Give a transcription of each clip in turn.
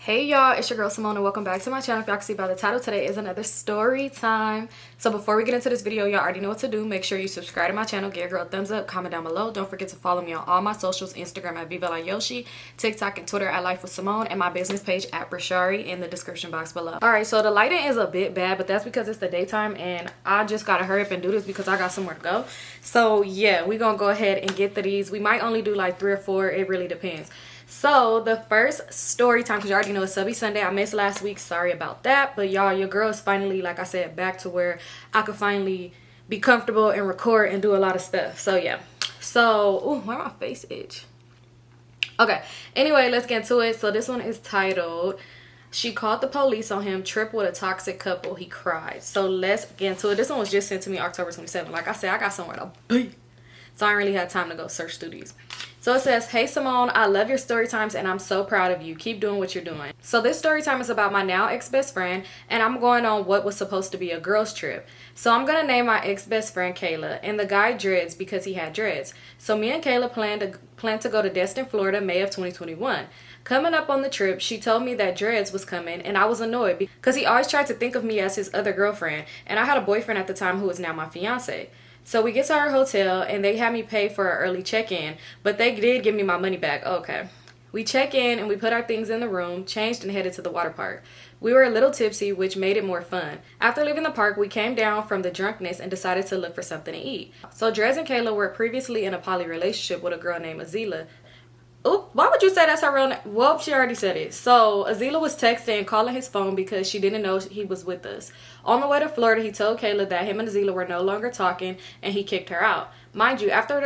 Hey y'all, it's your girl Symone and welcome back to my channel. If y'all can see by the title, today is another story time. So before we get into this video, y'all already know what to do. Make sure you subscribe to my channel, give a girl a thumbs up, comment down below. Don't forget to follow me on all my socials, Instagram at Vivalayoshii, TikTok and Twitter at LifeWithSymone, and my business page at Brishari in the description box below. Alright, so the lighting is a bit bad, but that's because it's the daytime and I just gotta hurry up and do this because I got somewhere to go. So yeah, we're gonna go ahead and get to these. We might only do like 3 or 4, it really depends. So the first story time, because you already know it's Subbie Sunday. I missed last week, sorry about that, but y'all, your girl is finally, like I said, back to where I could finally be comfortable and record and do a lot of stuff. So yeah, so ooh, why my face itch? Okay, anyway, let's get into it. So this one is titled "She Called the Police on Him, Trip with a Toxic Couple, He Cried." So let's get into it. This one was just sent to me October 27th. Like I said, I got somewhere to be, so I didn't really have time to go search through these. So it says, "Hey Symone, I love your story times and I'm so proud of you. Keep doing what you're doing." So this story time is about my now ex-best friend, and I'm going on what was supposed to be a girls trip. So I'm going to name my ex-best friend Kayla and the guy Dreads because he had dreads. So me and Kayla planned to go to Destin, Florida, May of 2021. Coming up on the trip, she told me that Dreads was coming, and I was annoyed because he always tried to think of me as his other girlfriend, and I had a boyfriend at the time who is now my fiance. So we get to our hotel and they had me pay for an early check-in, but they did give me my money back. Okay. We check in and we put our things in the room, changed and headed to the water park. We were a little tipsy, which made it more fun. After leaving the park, we came down from the drunkenness and decided to look for something to eat. So Drez and Kayla were previously in a poly relationship with a girl named Azila. Oop, why would you say that's her real name? Well, she already said it. So Azila was texting and calling his phone because she didn't know he was with us. On the way to Florida, he told Kayla that him and Azila were no longer talking and he kicked her out. Mind you, after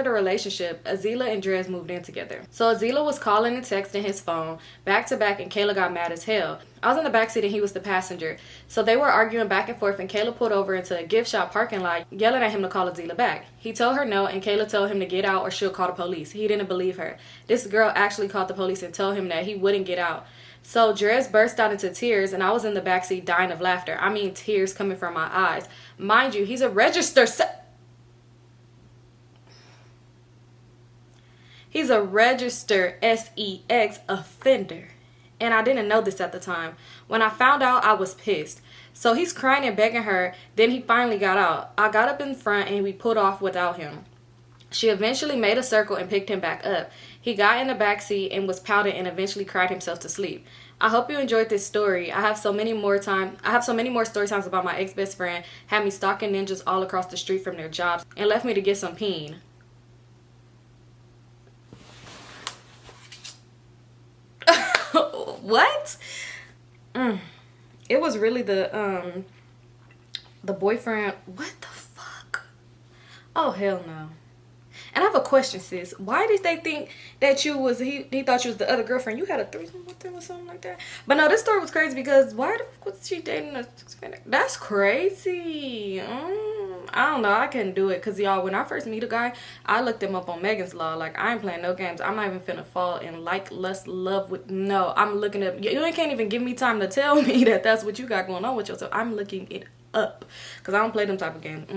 the relationship, Azila and Drez moved in together. So Azila was calling and texting his phone back to back and Kayla got mad as hell. I was in the backseat and he was the passenger. So they were arguing back and forth and Kayla pulled over into a gift shop parking lot yelling at him to call Azila back. He told her no and Kayla told him to get out or she'll call the police. He didn't believe her. This girl actually called the police and told him that he wouldn't get out. So Drez burst out into tears and I was in the backseat dying of laughter. I mean tears coming from my eyes. Mind you, he's a registered sex offender. And I didn't know this at the time. When I found out, I was pissed. So he's crying and begging her. Then he finally got out. I got up in front and we put off without him. She eventually made a circle and picked him back up. He got in the back seat and was pouting and eventually cried himself to sleep. I hope you enjoyed this story. I have so many more story times about my ex-best friend, had me stalking ninjas all across the street from their jobs, and left me to get some peen. What? It was really the boyfriend. What the fuck? Oh hell no. And I have a question, sis. Why did they think that you was he thought you was the other girlfriend? You had a threesome with them or something like that? But no, this story was crazy because why the fuck was she dating a Hispanic? That's crazy. I don't know. I couldn't do it because y'all, when I first meet a guy, I looked him up on Megan's Law. Like, I ain't playing no games. I'm not even finna fall in lust, love with. No, I'm looking up. You can't even give me time to tell me that that's what you got going on with yourself. I'm looking it up because I don't play them type of games.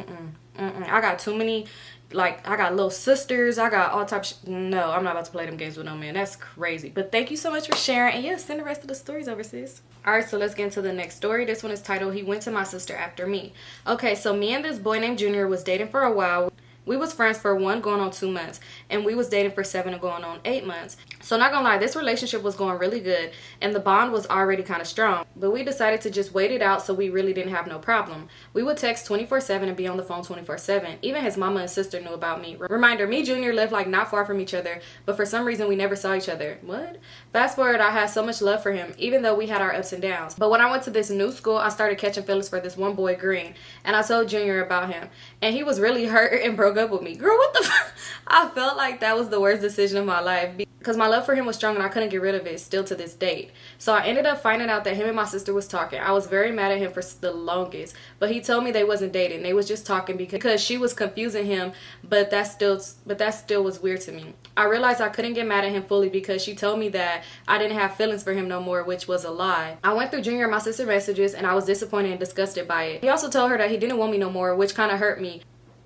I got too many. Like, I got little sisters. I got all types. No, I'm not about to play them games with no man. That's crazy. But thank you so much for sharing. And yeah, send the rest of the stories over, sis. Alright, so let's get into the next story. This one is titled, "He Went to My Sister After Me." Okay, so me and this boy named Junior was dating for a while. We was friends for 1 going on 2 months. And we was dating for 7 going on 8 months. So not gonna lie, this relationship was going really good. And the bond was already kind of strong. But we decided to just wait it out so we really didn't have no problem. We would text 24/7 and be on the phone 24/7. Even his mama and sister knew about me. Reminder, me and Junior lived like not far from each other. But for some reason we never saw each other. What? Fast forward, I had so much love for him. Even though we had our ups and downs. But when I went to this new school, I started catching feelings for this one boy, Green. And I told Junior about him. And he was really hurt and broke up with me. Girl, what the fuck? I felt like that was the worst decision of my life because my love for him was strong and I couldn't get rid of it still to this date. So I ended up finding out that him and my sister was talking. I was very mad at him for the longest, but he told me they wasn't dating. They was just talking because she was confusing him, but that still was weird to me. I realized I couldn't get mad at him fully because she told me that I didn't have feelings for him no more, which was a lie. I went through Junior and my sister's messages and I was disappointed and disgusted by it. He also told her that he didn't want me no more, which kind of hurt me.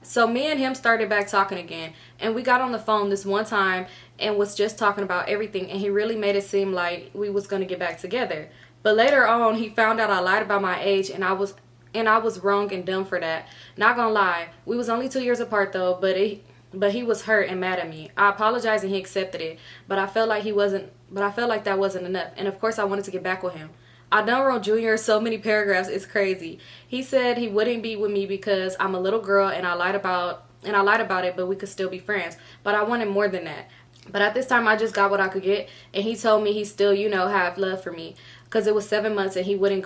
So me and him started back talking again, and we got on the phone this one time and was just talking about everything, and he really made it seem like we was going to get back together. But later on, he found out I lied about my age, and I was wrong and dumb for that. Not gonna lie, we was only 2 years apart though, but he was hurt and mad at me. I apologized and he accepted it, but I felt like that wasn't enough, and of course I wanted to get back with him. I done wrote Junior so many paragraphs, it's crazy. He said he wouldn't be with me because I'm a little girl and I lied about it, but we could still be friends. But I wanted more than that. But at this time I just got what I could get, and he told me he still, have love for me. Because it was 7 months and he wouldn't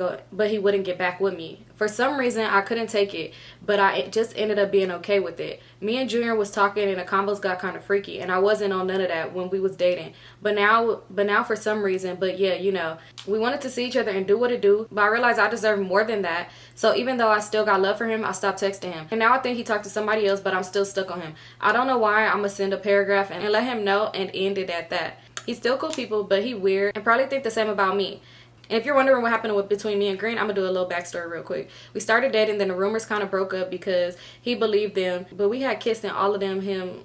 get back with me. For some reason, I couldn't take it, but I just ended up being okay with it. Me and Junior was talking and the combos got kind of freaky, and I wasn't on none of that when we was dating. But now for some reason, we wanted to see each other and do what it do, but I realized I deserve more than that. So even though I still got love for him, I stopped texting him. And now I think he talked to somebody else, but I'm still stuck on him. I don't know why. I'm going to send a paragraph and let him know and end it at that. He's still cool people, but he weird and probably think the same about me. And if you're wondering what happened between me and Green, I'm going to do a little backstory real quick. We started dating, then the rumors kind of broke up because he believed them. But we had kissed and all them, him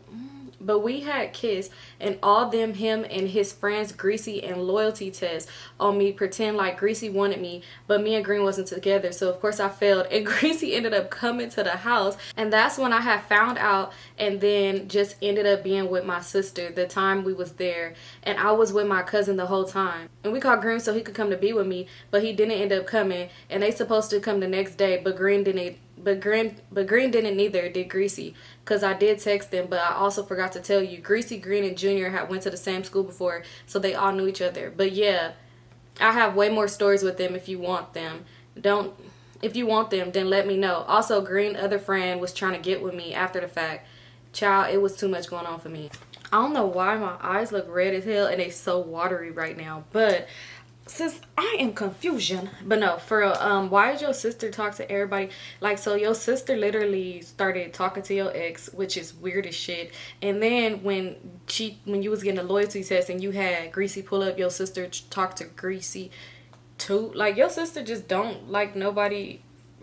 and his friends, Greasy and loyalty tests on me, pretend like Greasy wanted me, but me and Green wasn't together. So of course I failed, and Greasy ended up coming to the house, and that's when I had found out, and then just ended up being with my sister the time we was there, and I was with my cousin the whole time. And we called Green so he could come to be with me, but he didn't end up coming, and they supposed to come the next day, but Green didn't. But Green didn't either, did Greasy, because I did text them. But I also forgot to tell you, Greasy, Green, and Junior had went to the same school before, so they all knew each other. But yeah, I have way more stories with them if you want them. If you want them, then let me know. Also, Green, other friend, was trying to get with me after the fact. Child, it was too much going on for me. I don't know why my eyes look red as hell and they so watery right now, but since I am confusion. But no, for real, why did your sister talk to everybody? Like, so your sister literally started talking to your ex, which is weird as shit. And then when you was getting a loyalty test and you had Greasy pull up, your sister talked to Greasy too. Like, your sister just don't like nobody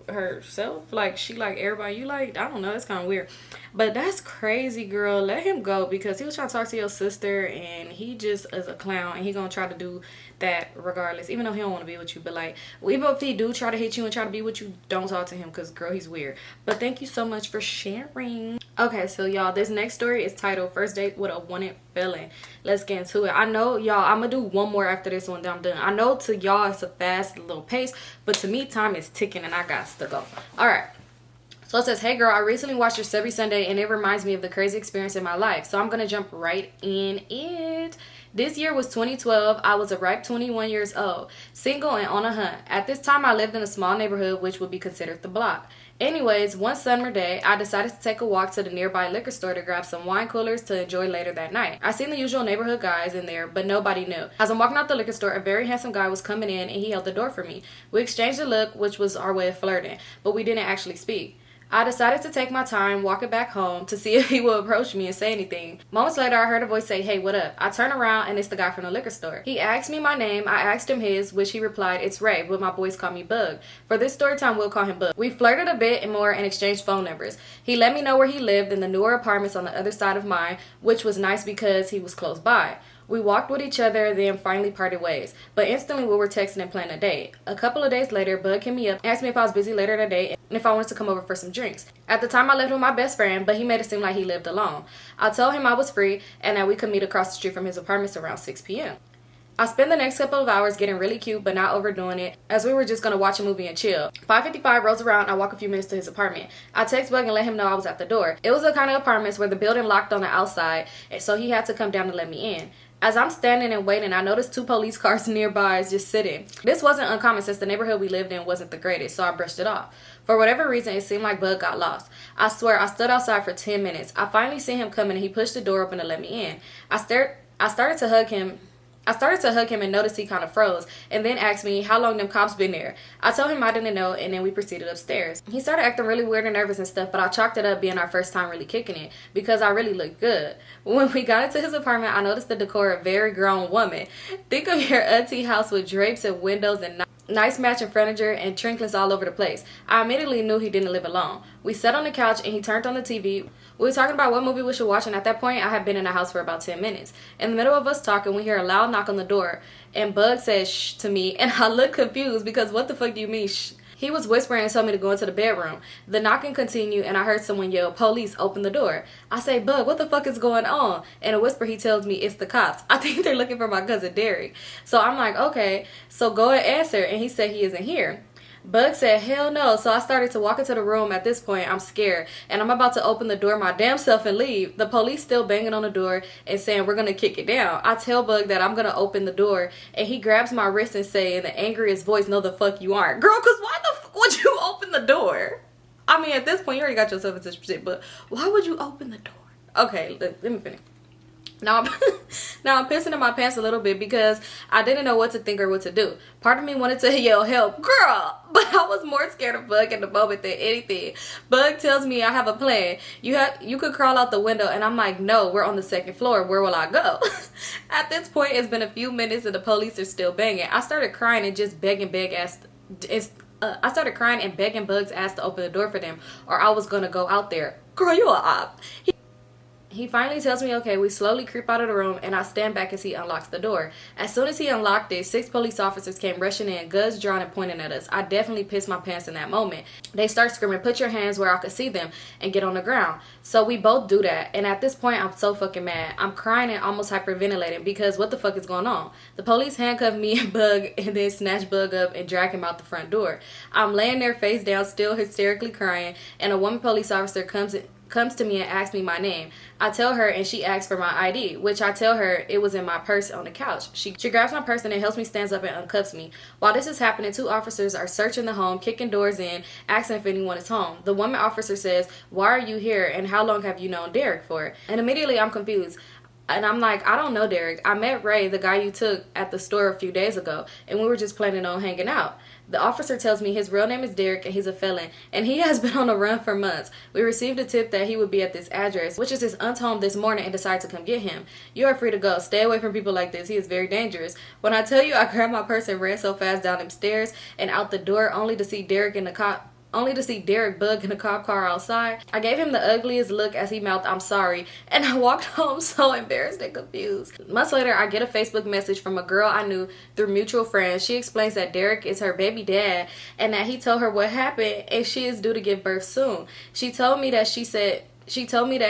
herself. Like, she like everybody. You like, I don't know, it's kind of weird. But that's crazy, girl. Let him go, because he was trying to talk to your sister and he just is a clown, and he gonna try to do that regardless, even though he don't want to be with you. But like, even if he do try to hit you and try to be with you, don't talk to him, because girl, he's weird. But thank you so much for sharing. Okay, so y'all, this next story is titled First Date with a Wanted Felon. Let's get into it. I know y'all, I'm gonna do one more after this one, then I'm done. I know to y'all it's a fast little pace, but to me time is ticking and I got to go. All right. So it says, hey girl, I recently watched your Subbie Sunday and it reminds me of the crazy experience in my life. So I'm going to jump right in it. This year was 2012. I was a ripe 21 years old, single and on a hunt. At this time, I lived in a small neighborhood, which would be considered the block. Anyways, one summer day, I decided to take a walk to the nearby liquor store to grab some wine coolers to enjoy later that night. I seen the usual neighborhood guys in there, but nobody knew. As I'm walking out the liquor store, a very handsome guy was coming in and he held the door for me. We exchanged a look, which was our way of flirting, but we didn't actually speak. I decided to take my time walking back home to see if he would approach me and say anything. Moments later, I heard a voice say, hey, what up? I turn around and it's the guy from the liquor store. He asked me my name. I asked him his, which he replied, it's Ray, but my boys call me Bug. For this story time, we'll call him Bug. We flirted a bit and more and exchanged phone numbers. He let me know where he lived in the newer apartments on the other side of mine, which was nice because he was close by. We walked with each other, then finally parted ways. But instantly we were texting and planning a date. A couple of days later, Bug hit me up, asked me if I was busy later that day, and if I wanted to come over for some drinks. At the time, I lived with my best friend, but he made it seem like he lived alone. I told him I was free and that we could meet across the street from his apartments around 6 p.m. I spent the next couple of hours getting really cute, but not overdoing it, as we were just going to watch a movie and chill. 5:55 rolls around, I walk a few minutes to his apartment. I text Bug and let him know I was at the door. It was the kind of apartments where the building locked on the outside, and so he had to come down to let me in. As I'm standing and waiting, I noticed 2 police cars nearby just sitting. This wasn't uncommon since the neighborhood we lived in wasn't the greatest, so I brushed it off. For whatever reason, it seemed like Bug got lost. I swear, I stood outside for 10 minutes. I finally seen him coming and he pushed the door open to let me in. I started to hug him and noticed he kind of froze, and then asked me how long them cops been there. I told him I didn't know, and then we proceeded upstairs. He started acting really weird and nervous and stuff, but I chalked it up being our first time really kicking it, because I really looked good. When we got into his apartment, I noticed the decor of a very grown woman. Think of your auntie house with drapes and windows and nice matching furniture, and trinkets all over the place. I immediately knew he didn't live alone. We sat on the couch and he turned on the TV. We were talking about what movie we should watch, and at that point I had been in the house for about 10 minutes. In the middle of us talking, we hear a loud knock on the door, and Bug says shh to me, and I look confused because what the fuck do you mean shh? He was whispering and told me to go into the bedroom. The knocking continued and I heard someone yell, "Police, open the door." I say, "Bug, what the fuck is going on?" In a whisper, he tells me it's the cops. I think they're looking for my cousin Derek. So I'm like, okay, so go and answer. And he said he isn't here. Bug said, "Hell no." So I started to walk into the room. At this point, I'm scared, and I'm about to open the door my damn self and leave. The police still banging on the door and saying we're gonna kick it down. I tell Bug that I'm gonna open the door, and he grabs my wrist and say in the angriest voice, "No the fuck you aren't." Girl, cause why the fuck would you open the door? I mean, at this point, you already got yourself into shit, but why would you open the door? Okay, let me finish. Now I'm pissing in my pants a little bit because I didn't know what to think or what to do. Part of me wanted to yell help, girl, but I was more scared of Bug in the moment than anything. Bug tells me I have a plan. You could crawl out the window, and I'm like, no, we're on the second floor. Where will I go? At this point, it's been a few minutes and the police are still banging. I started crying and just begging Bug's ass to open the door for them, or I was gonna go out there. Girl, you a op. He finally tells me okay. We slowly creep out of the room, and I stand back as he unlocks the door. As soon as he unlocked it, 6 police officers came rushing in, guns drawn and pointing at us. I definitely pissed my pants in that moment. They start screaming, "Put your hands where I could see them," and get on the ground. So we both do that, and at this point, I'm so fucking mad. I'm crying and almost hyperventilating because what the fuck is going on? The police handcuffed me and Bug, and then snatch Bug up and drag him out the front door. I'm laying there face down, still hysterically crying, and a woman police officer comes to me and asks me my name. I tell her, and she asks for my ID, which I tell her it was in my purse on the couch. She grabs my purse and helps me stand up and uncuffs me. While this is happening, 2 officers are searching the home, kicking doors in, asking if anyone is home. The woman officer says, "Why are you here, and how long have you known Derek for?" And immediately I'm confused. And I'm like, "I don't know Derek. I met Ray, the guy you took at the store a few days ago, and we were just planning on hanging out." The officer tells me his real name is Derek and he's a felon, and he has been on the run for months. We received a tip that he would be at this address, which is his aunt's home, this morning, and decided to come get him. "You are free to go. Stay away from people like this. He is very dangerous." When I tell you I grabbed my purse and ran so fast down them stairs and out the door, only to see Derek, Bug, in a cop car outside. I gave him the ugliest look as he mouthed, "I'm sorry," and I walked home so embarrassed and confused. Months later, I get a Facebook message from a girl I knew through mutual friends. She explains that Derek is her baby dad and that he told her what happened and she is due to give birth soon. She told me that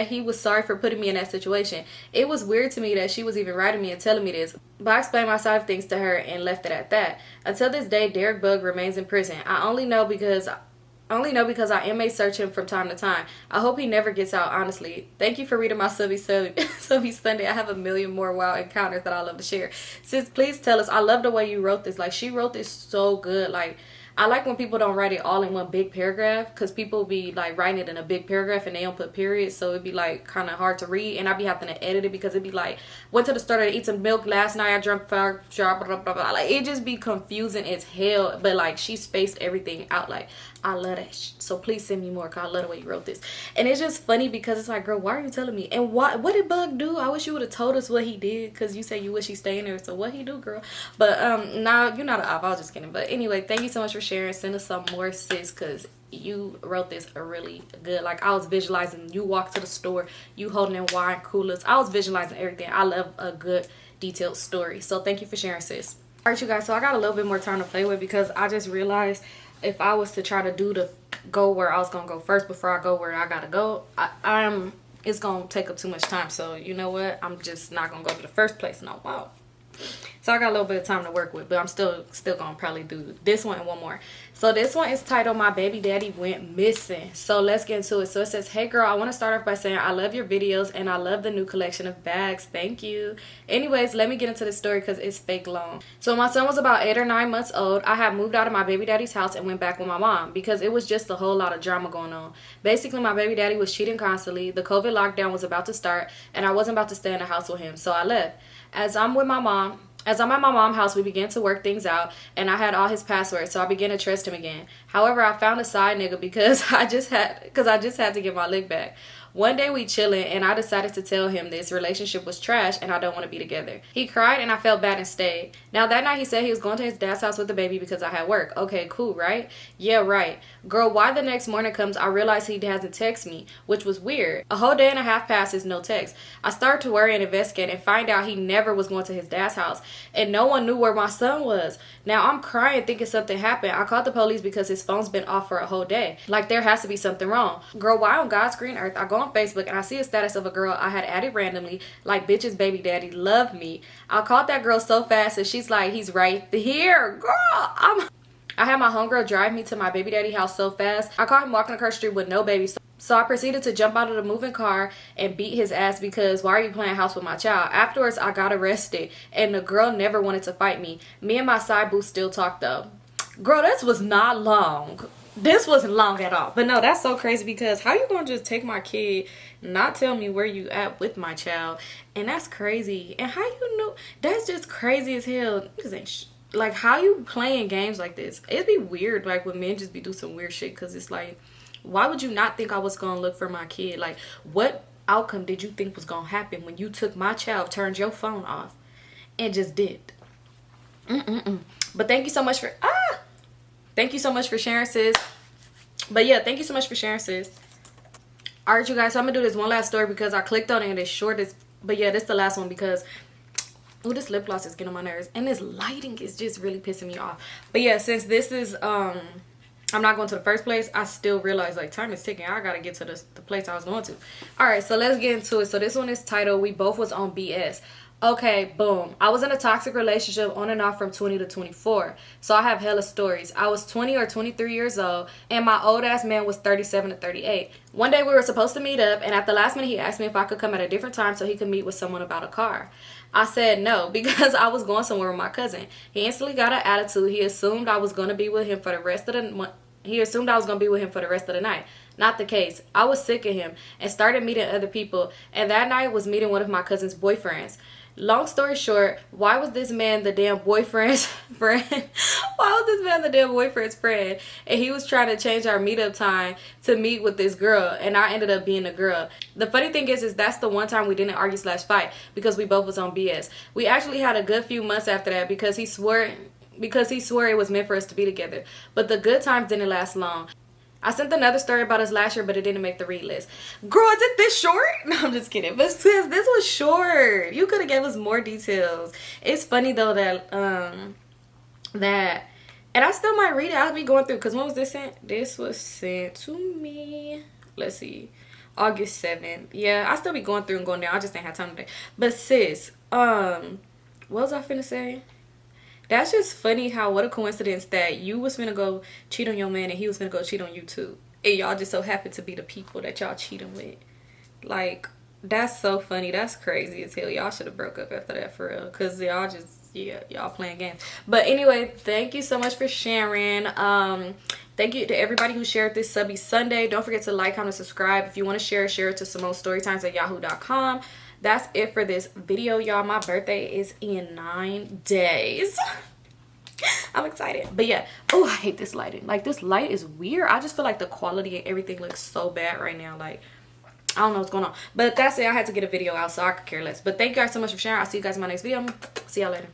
he was sorry for putting me in that situation. It was weird to me that she was even writing me and telling me this, but I explained my side of things to her and left it at that. Until this day, Derek Bug remains in prison. I only know because I inmate search him from time to time. I hope he never gets out, honestly. Thank you for reading my Subbie Sunday. I have a million more wild encounters that I love to share. Sis, please tell us. I love the way you wrote this. Like, she wrote this so good. Like, I like when people don't write it all in one big paragraph, because people be like writing it in a big paragraph and they don't put periods, so it'd be like kind of hard to read, and I'd be having to edit it because it'd be like, went to the store to eat some milk last night, I drank 5 shots, blah, blah, blah. Like, it just be confusing as hell, but like she spaced everything out. Like, I love that so please send me more, because I love the way you wrote this. And it's just funny because it's like, girl, why are you telling me? And what did Bug do? I wish you would have told us what he did, because you said you wish he stayed in there, so what he do, girl? But nah, you're not an op, I was just kidding. But anyway, thank you so much for sharing. Send us some more, sis, because you wrote this really good. Like, I was visualizing you walk to the store, you holding in wine coolers. I was visualizing everything. I love a good detailed story, so thank you for sharing, sis. All right, you guys, so I got a little bit more time to play with because I just realized if I was to try to go where I was gonna go first before I go where I gotta go, it's gonna take up too much time. So you know what, I'm just not gonna go to the first place no more. So I got a little bit of time to work with, but I'm still gonna probably do this one and one more. So this one is titled "My Baby Daddy Went Missing." So let's get into it. So it says, "Hey girl, I want to start off by saying I love your videos and I love the new collection of bags. Thank you. Anyways, let me get into the story because it's fake long. So my son was about 8 or 9 months old. I had moved out of my baby daddy's house and went back with my mom because it was just a whole lot of drama going on. Basically, my baby daddy was cheating constantly. The COVID lockdown was about to start and I wasn't about to stay in the house with him, so I left. As I'm at my mom's house, we began to work things out, and I had all his passwords, so I began to trust him again. However, I found a side nigga because I just had to get my lick back. One day we chilling and I decided to tell him this relationship was trash and I don't want to be together. He cried and I felt bad and stayed. Now that night he said he was going to his dad's house with the baby because I had work. Okay, cool, right? Yeah, right. Girl, why the next morning comes I realize he hasn't texted me, which was weird. A whole day and a half passes, no text. I start to worry and investigate and find out he never was going to his dad's house and no one knew where my son was. Now I'm crying thinking something happened. I called the police because his phone's been off for a whole day. Like there has to be something wrong. Girl, why on God's green earth I go on Facebook and I see a status of a girl I had added randomly, like bitch's baby daddy loved me. I called that girl so fast and she's like, he's right here. Girl, I had my homegirl drive me to my baby daddy house so fast. I caught him walking across the street with no baby. So I proceeded to jump out of the moving car and beat his ass because why are you playing house with my child? Afterwards, I got arrested and the girl never wanted to fight me. Me and my side boo still talk though. Girl, this was not long. This wasn't long at all. But no, that's so crazy because how you gonna just take my kid, not tell me where you at with my child? And that's crazy. And how you know? That's just crazy as hell. Like, how you playing games like this? It'd be weird, like, when men just be do some weird shit because it's like, why would you not think I was gonna look for my kid? Like, what outcome did you think was gonna happen when you took my child, turned your phone off, and just did? But thank you so much for thank you so much for sharing, sis. But yeah, thank you so much for sharing, sis. All right, you guys, so I'm gonna do this one last story because I clicked on it and it's short. But yeah, this is the last one because this lip gloss is getting on my nerves and this lighting is just really pissing me off. But yeah, since this is I'm not going to the first place, I still realize like time is ticking. I gotta get to the place I was going to. All right, so let's get into it. So this one is titled We Both Was on BS. Okay, boom. I was in a toxic relationship on and off from 20 to 24. So I have hella stories. I was 20 or 23 years old and my old ass man was 37 to 38. One day we were supposed to meet up and at the last minute he asked me if I could come at a different time so he could meet with someone about a car. I said no because I was going somewhere with my cousin. He instantly got an attitude. He assumed I was going to be with him for the rest of the month. He assumed I was going to be with him for the rest of the night. Not the case. I was sick of him and started meeting other people. And that night was meeting one of my cousin's boyfriends. Long story short, why was this man the damn boyfriend's friend? Why was this man the damn boyfriend's friend? And he was trying to change our meetup time to meet with this girl. And I ended up being the girl. The funny thing is that's the one time we didn't argue / fight because we both was on BS. We actually had a good few months after that because he swore it was meant for us to be together. But the good times didn't last long. I sent another story about us last year, but it didn't make the read list. Girl, is it this short? No, I'm just kidding. But sis, this was short. You could have gave us more details. It's funny though that and I still might read it. I'll be going through because when was this sent? This was sent to me. Let's see. August 7th. Yeah, I still be going through and going down. I just ain't had time today. But sis, what was I finna say? That's just funny how what a coincidence that you was finna go cheat on your man and he was finna go cheat on you too. And y'all just so happen to be the people that y'all cheating with. Like, that's so funny. That's crazy as hell. Y'all should have broke up after that for real. Because y'all just, yeah, y'all playing games. But anyway, thank you so much for sharing. Thank you to everybody who shared this Subbie Sunday. Don't forget to like, comment, subscribe. If you want to share it to Symonestorytimes@yahoo.com. That's it for this video, y'all. My birthday is in 9 days. I'm excited. But yeah. Oh, I hate this lighting. Like, this light is weird. I just feel like the quality and everything looks so bad right now. Like, I don't know what's going on. But that's it. I had to get a video out, so I could care less. But thank you guys so much for sharing. I'll see you guys in my next video. See y'all later.